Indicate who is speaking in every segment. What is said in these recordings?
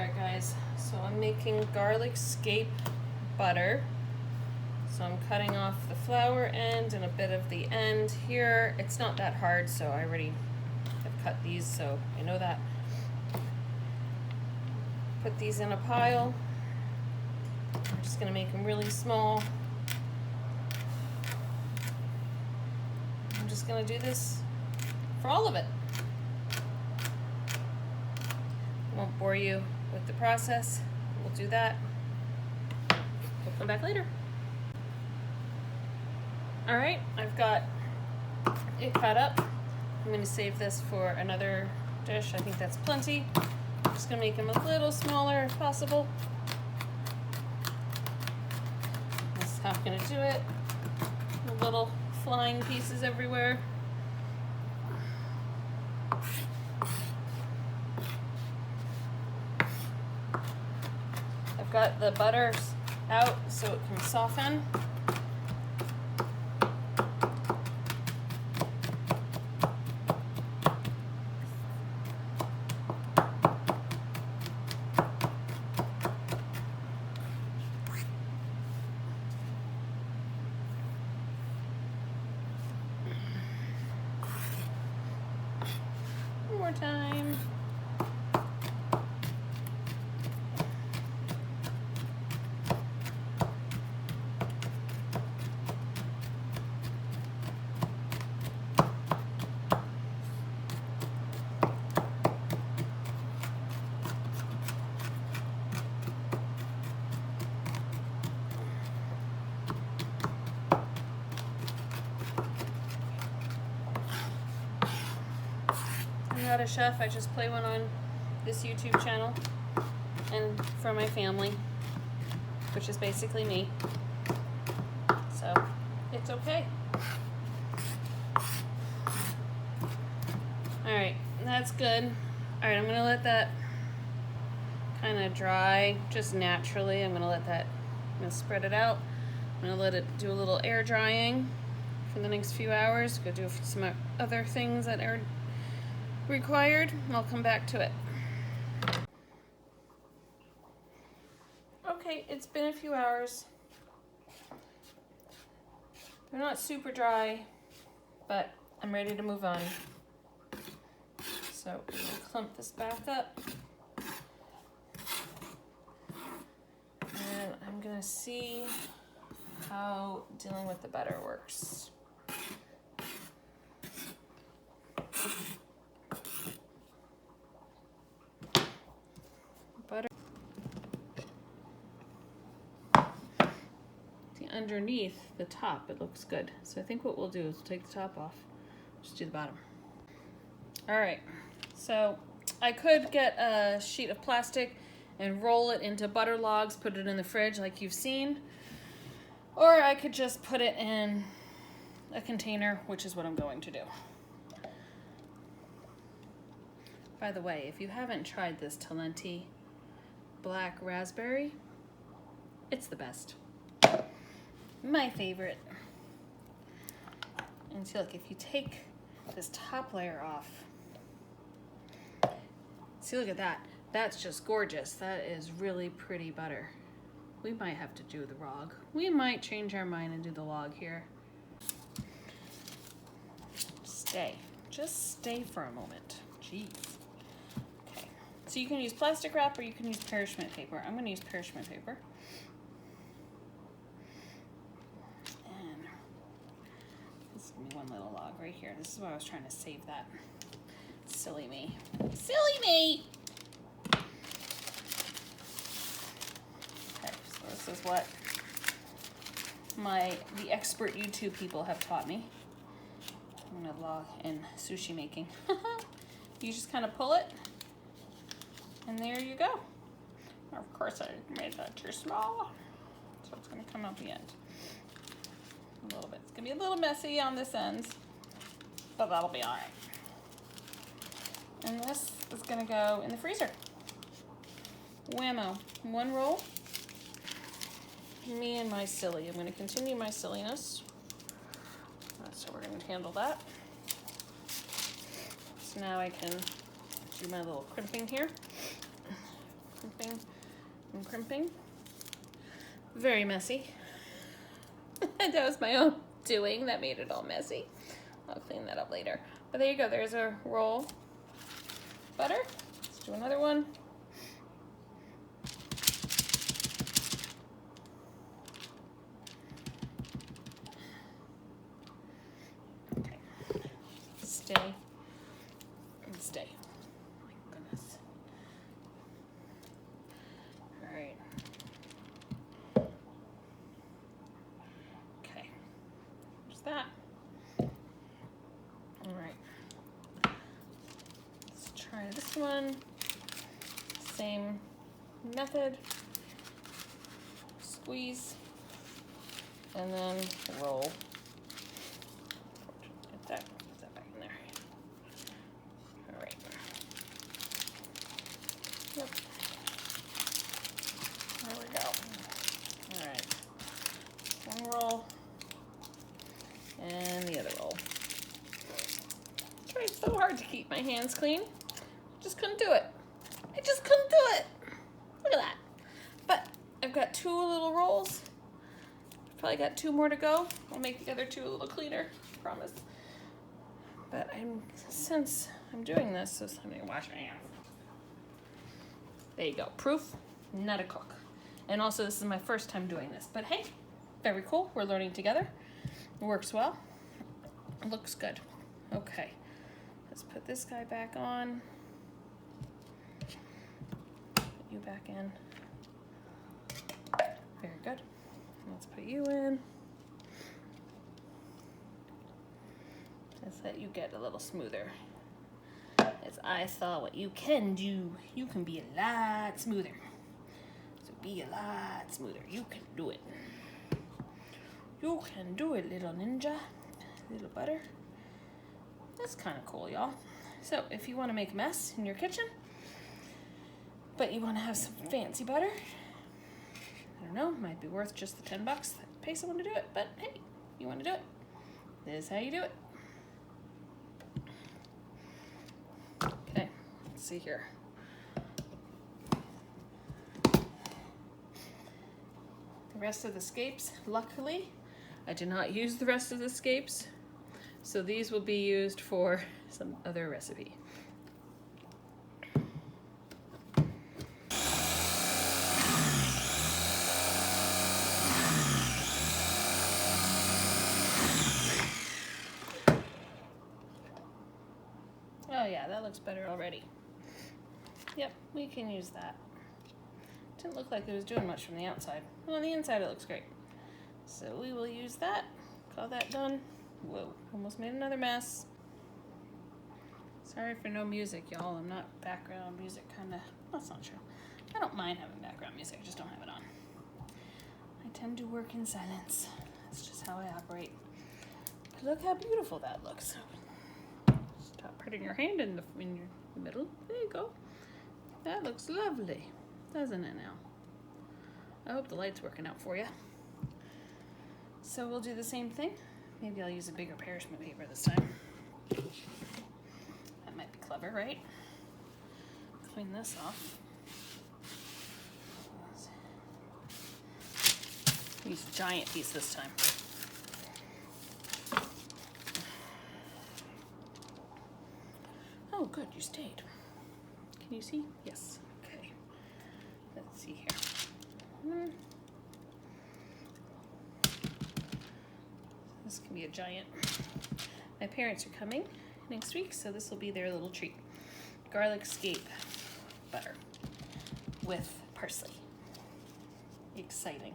Speaker 1: Alright guys, so I'm making garlic scape butter. So I'm cutting off the flour end and a bit of the end here. It's not that hard, so I already have cut these, so I know that. Put these in a pile. I'm just gonna make them really small. I'm just gonna do this for all of it. Won't bore you with the process. We'll do that. We'll come back later. All right, I've got it cut up. I'm gonna save this for another dish. I think that's plenty. I'm just gonna make them a little smaller if possible. That's how I'm gonna do it. The little flying pieces everywhere. I've got the butter out so it can soften. One more time. I'm not a chef, I just play one on this YouTube channel and for my family, which is basically me. So it's okay. Alright, that's good. Alright, I'm gonna let that kind of dry just naturally. I'm gonna spread it out. I'm gonna let it do a little air drying for the next few hours. Go do some other things that are required, and I'll come back to it. Okay, it's been a few hours. They're not super dry, but I'm ready to move on. So I'm gonna clump this back up. And I'm gonna see how dealing with the butter works. Butter. See, underneath the top, it looks good. So I think what we'll do is we'll take the top off, just do the bottom. All right, so I could get a sheet of plastic and roll it into butter logs, put it in the fridge like you've seen, or I could just put it in a container, which is what I'm going to do. By the way, if you haven't tried this Talenti black raspberry, it's the best. My favorite. And see, look, if you take this top layer off, see, look at that. That's just gorgeous. That is really pretty butter. We might have to do the log. We might change our mind and do the log here. Just stay for a moment. Jeez. Okay, so you can use plastic wrap or you can use parchment paper. I'm gonna use parchment paper. And this is gonna be one little log right here. This is why I was trying to save that. Silly me. Silly me! Okay, so this is what the expert YouTube people have taught me. I'm gonna log in sushi making. You just kind of pull it, and there you go. Of course, I made that too small, so it's gonna come out the end a little bit. It's gonna be a little messy on this end, but that'll be all right. And this is gonna go in the freezer. Whammo, one roll. Me and my silly. I'm gonna continue my silliness. So we're gonna handle that. So now I can do my little crimping here. crimping and crimping. Very messy. That was my own doing that made it all messy. I'll clean that up later. But there you go, there's a roll butter. Let's do another one. Okay, stay and stay. My goodness. All right. Okay, there's that. All right. Let's try this one. Same method. Squeeze and then roll. Get that, put that back in there. All right. Yep. There we go. All right. One roll and the other roll. I tried so hard to keep my hands clean. Just couldn't do it. I just couldn't do it. Look at that. But I've got 2 little rolls. Probably got 2 more to go. I'll make the other 2 a little cleaner, promise. But since I'm doing this, so I'm gonna wash my hands. There you go. Proof, not a cook. And also this is my first time doing this. But hey, very cool. We're learning together. It works well. It looks good. Okay. Let's put this guy back on. Put you back in. Very good. Let's put you in. Let's let you get a little smoother. As I saw what you can do, you can be a lot smoother. So be a lot smoother. You can do it. You can do it, little ninja. Little butter. That's kind of cool, y'all. So if you want to make a mess in your kitchen, but you want to have some fancy butter, I don't know, might be worth just the $10 to pay someone to do it, but hey, you want to do it, this is how you do it. Okay, let's see here. The rest of the scapes, luckily, I did not use the rest of the scapes, so these will be used for some other recipe. Oh yeah, that looks better already. Yep, we can use that. Didn't look like it was doing much from the outside. Well, on the inside it looks great. So we will use that. Call that done. Whoa, almost made another mess. Sorry for no music, y'all. I'm not background music kinda. That's not true. I don't mind having background music, I just don't have it on. I tend to work in silence. That's just how I operate. But look how beautiful that looks. Stop putting your hand in your middle. There you go. That looks lovely, doesn't it now? I hope the light's working out for you. So we'll do the same thing. Maybe I'll use a bigger parchment paper this time. That might be clever, right? Clean this off. Use a giant piece this time. Oh, good, you stayed. Can you see? Yes. Okay. Let's see here. This can be a giant. My parents are coming next week, so this will be their little treat. Garlic scape butter with parsley. Exciting.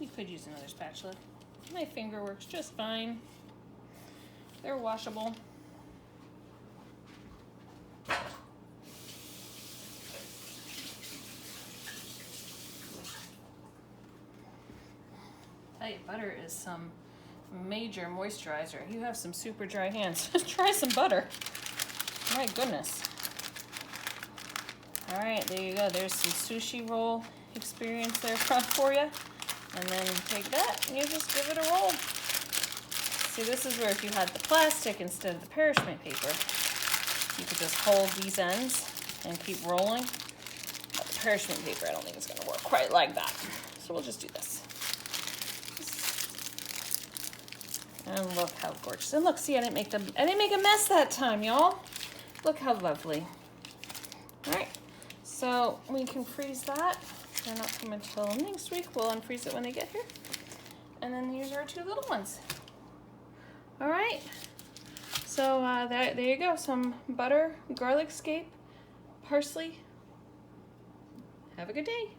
Speaker 1: You could use another spatula. My finger works just fine. They're washable. Tell you, butter is some major moisturizer. You have some super dry hands. Try some butter. My goodness. All right, there you go. There's some sushi roll experience there for you. And then take that and you just give it a roll. See, this is where if you had the plastic instead of the parchment paper, you could just hold these ends and keep rolling. But the parchment paper, I don't think it's gonna work quite like that. So we'll just do this. And look how gorgeous. And look, see, I didn't make a mess that time, y'all. Look how lovely. All right, so we can freeze that. They're not coming until next week. We'll unfreeze it when they get here. And then here's our two little ones. All right, so there you go. Some butter, garlic scape, parsley. Have a good day.